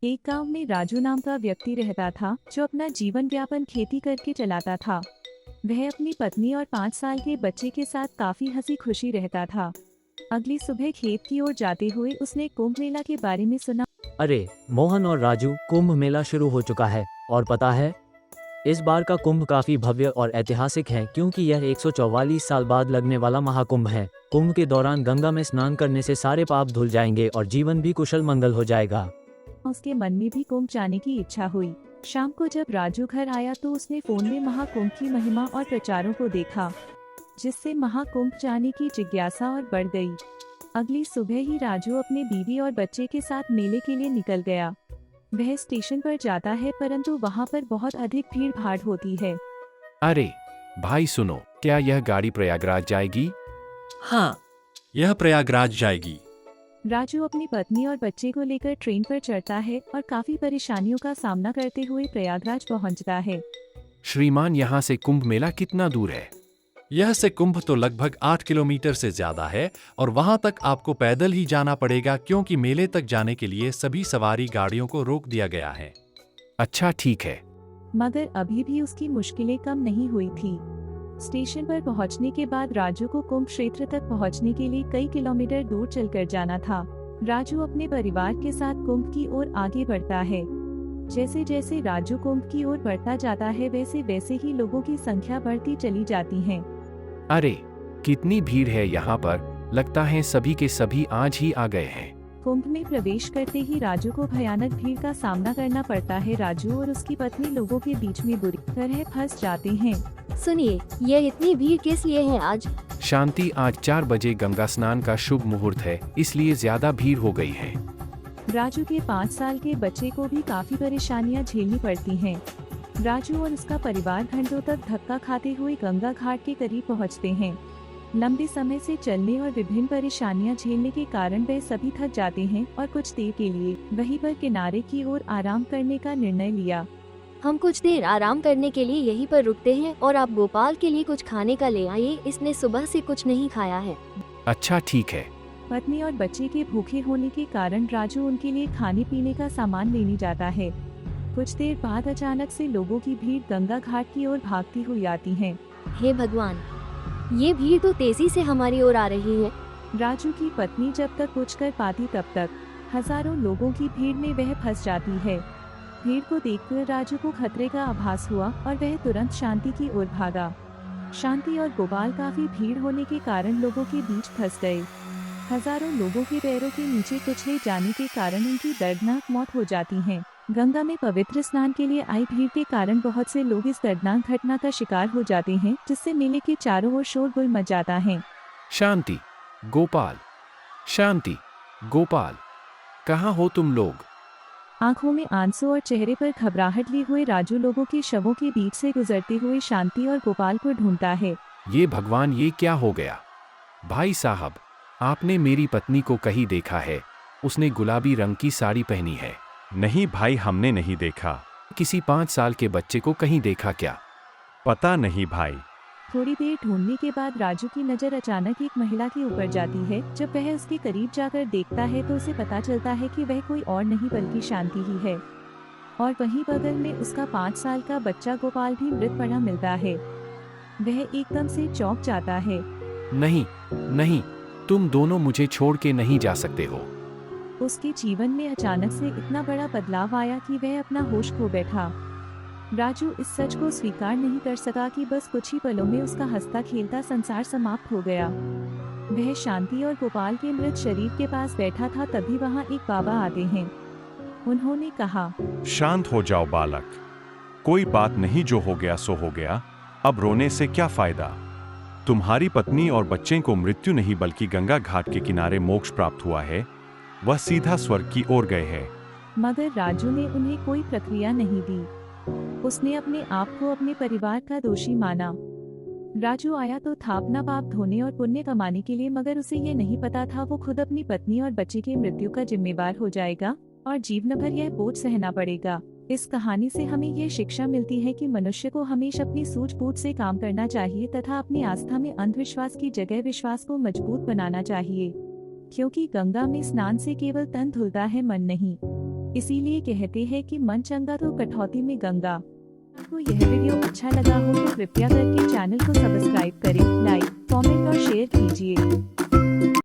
एक गांव में राजू नाम का व्यक्ति रहता था जो अपना जीवन यापन खेती करके चलाता था। वह अपनी पत्नी और 5 साल के बच्चे के साथ काफी हंसी खुशी रहता था। अगली सुबह खेत की ओर जाते हुए उसने कुंभ मेला के बारे में सुना। अरे मोहन और राजू, कुंभ मेला शुरू हो चुका है और पता है, इस बार का कुंभ काफी भव्य और ऐतिहासिक है क्योंकि यह 144 साल बाद लगने वाला महाकुंभ है। कुंभ के दौरान गंगा में स्नान करने से सारे पाप धुल जाएंगे और जीवन भी कुशल मंगल हो जाएगा। उसके मन में भी कुंभ जाने की इच्छा हुई। शाम को जब राजू घर आया तो उसने फोन में महाकुंभ की महिमा और प्रचारों को देखा, जिससे महाकुंभ जाने की जिज्ञासा और बढ़ गई। अगली सुबह ही राजू अपने बीवी और बच्चे के साथ मेले के लिए निकल गया। वह स्टेशन पर जाता है परंतु वहाँ पर बहुत अधिक भीड़ भाड़ होती है। अरे भाई सुनो, क्या यह गाड़ी प्रयागराज जाएगी? हाँ, यह प्रयागराज जाएगी। राजू अपनी पत्नी और बच्चे को लेकर ट्रेन पर चढ़ता है और काफी परेशानियों का सामना करते हुए प्रयागराज पहुंचता है। श्रीमान, यहाँ से कुंभ मेला कितना दूर है? यह से कुंभ तो लगभग 8 किलोमीटर से ज्यादा है और वहां तक आपको पैदल ही जाना पड़ेगा क्योंकि मेले तक जाने के लिए सभी सवारी गाड़ियों को रोक दिया गया है। अच्छा ठीक है। मगर अभी भी उसकी मुश्किलें कम नहीं हुई थी। स्टेशन पर पहुंचने के बाद राजू को कुंभ क्षेत्र तक पहुंचने के लिए कई किलोमीटर दूर चलकर जाना था। राजू अपने परिवार के साथ कुंभ की ओर आगे बढ़ता है। जैसे जैसे राजू कुंभ की ओर बढ़ता जाता है वैसे वैसे ही लोगों की संख्या बढ़ती चली जाती है। अरे कितनी भीड़ है यहाँ पर, लगता है सभी के सभी आज ही आ गए हैं। कुंभ में प्रवेश करते ही राजू को भयानक भीड़ का सामना करना पड़ता है। राजू और उसकी पत्नी लोगों के बीच में बुरी तरह फंस जाते हैं। सुनिए, ये इतनी भीड़ किस लिए है आज? शांति, आज 4 बजे गंगा स्नान का शुभ मुहूर्त है, इसलिए ज्यादा भीड़ हो गई है। राजू के 5 साल के बच्चे को भी काफी परेशानियां झेलनी पड़ती हैं। राजू और उसका परिवार घंटों तक धक्का खाते हुए गंगा घाट के करीब पहुंचते हैं। लंबे समय से चलने और विभिन्न परेशानियां झेलने के कारण वे सभी थक जाते हैं और कुछ देर के लिए वहीं पर किनारे की ओर आराम करने का निर्णय लिया। हम कुछ देर आराम करने के लिए यहीं पर रुकते हैं और आप गोपाल के लिए कुछ खाने का ले आइए, इसने सुबह से कुछ नहीं खाया है। अच्छा ठीक है। पत्नी और बच्चे के भूखे होने के कारण राजू उनके लिए खाने पीने का सामान लेने जाता है। कुछ देर बाद अचानक से लोगों की भीड़ गंगा घाट की ओर भागती हुई आती है। हे भगवान, ये भीड़ तो तेजी से हमारी ओर आ रही है। राजू की पत्नी जब तक कुछ कर पाती तब तक हजारों लोगों की भीड़ में वह फंस जाती है। भीड़ को देखकर राजू को खतरे का आभास हुआ और वह तुरंत शांति की ओर भागा। शांति और गोपाल काफी भीड़ होने के कारण लोगों के बीच फंस गए। हजारों लोगों के पैरों के नीचे कुचले जाने के कारण उनकी दर्दनाक मौत हो जाती है। गंगा में पवित्र स्नान के लिए आई भीड़ के कारण बहुत से लोग इस दर्दनाक घटना का शिकार हो जाते हैं, जिससे मेले के चारों ओर शोरगुल मच जाता है। शांति, गोपाल, शांति, गोपाल, कहाँ हो तुम लोग? आंखों में आंसू और चेहरे पर घबराहट लिए हुए राजू लोगों के शवों के बीच से गुजरते हुए शांति और गोपाल को ढूंढता है। ये भगवान, ये क्या हो गया? भाई साहब, आपने मेरी पत्नी को कहीं देखा है? उसने गुलाबी रंग की साड़ी पहनी है। नहीं भाई, हमने नहीं देखा। किसी 5 साल के बच्चे को कहीं देखा क्या? पता नहीं भाई। थोड़ी देर ढूंढने के बाद राजू की नजर अचानक एक महिला के ऊपर जाती है। जब वह उसके करीब जाकर देखता है तो उसे पता चलता है कि वह कोई और नहीं बल्कि शांति ही है। और वहीं बगल में उसका 5 साल का बच्चा गोपाल भी मृत पड़ा मिलता है। वह एकदम से चौंक जाता है। नहीं नहीं, तुम दोनों मुझे छोड़ के नहीं जा सकते हो। उसके जीवन में अचानक से इतना बड़ा बदलाव आया कि वह अपना होश खो बैठा। राजू इस सच को स्वीकार नहीं कर सका कि बस कुछ ही पलों में उसका हंसता खेलता संसार समाप्त हो गया। वह शांति और गोपाल के मृत शरीर के पास बैठा था, तभी वहाँ एक बाबा आते हैं। उन्होंने कहा, शांत हो जाओ बालक, कोई बात नहीं, जो हो गया सो हो गया, अब रोने से क्या फायदा। तुम्हारी पत्नी और बच्चे को मृत्यु नहीं बल्कि गंगा घाट के किनारे मोक्ष प्राप्त हुआ है। वह सीधा स्वर्ग की ओर गए हैं। मगर राजू ने उन्हें कोई प्रक्रिया नहीं दी। उसने अपने आप को अपने परिवार का दोषी माना। राजू आया तो था अपना पाप धोने और पुण्य कमाने के लिए, मगर उसे ये नहीं पता था वो खुद अपनी पत्नी और बच्चे की मृत्यु का जिम्मेवार हो जाएगा और जीवन भर यह बोझ सहना पड़ेगा। इस कहानी से हमें ये शिक्षा मिलती है कि मनुष्य को हमेशा अपनी सूझबूझ से काम करना चाहिए तथा अपनी आस्था में अंधविश्वास की जगह विश्वास को मजबूत बनाना चाहिए, क्योंकि गंगा में स्नान से केवल तन धुलता है, मन नहीं। इसीलिए कहते हैं कि मन चंगा तो कठौती में गंगा। आपको यह वीडियो अच्छा लगा हो तो कृपया करके चैनल को सब्सक्राइब करें, लाइक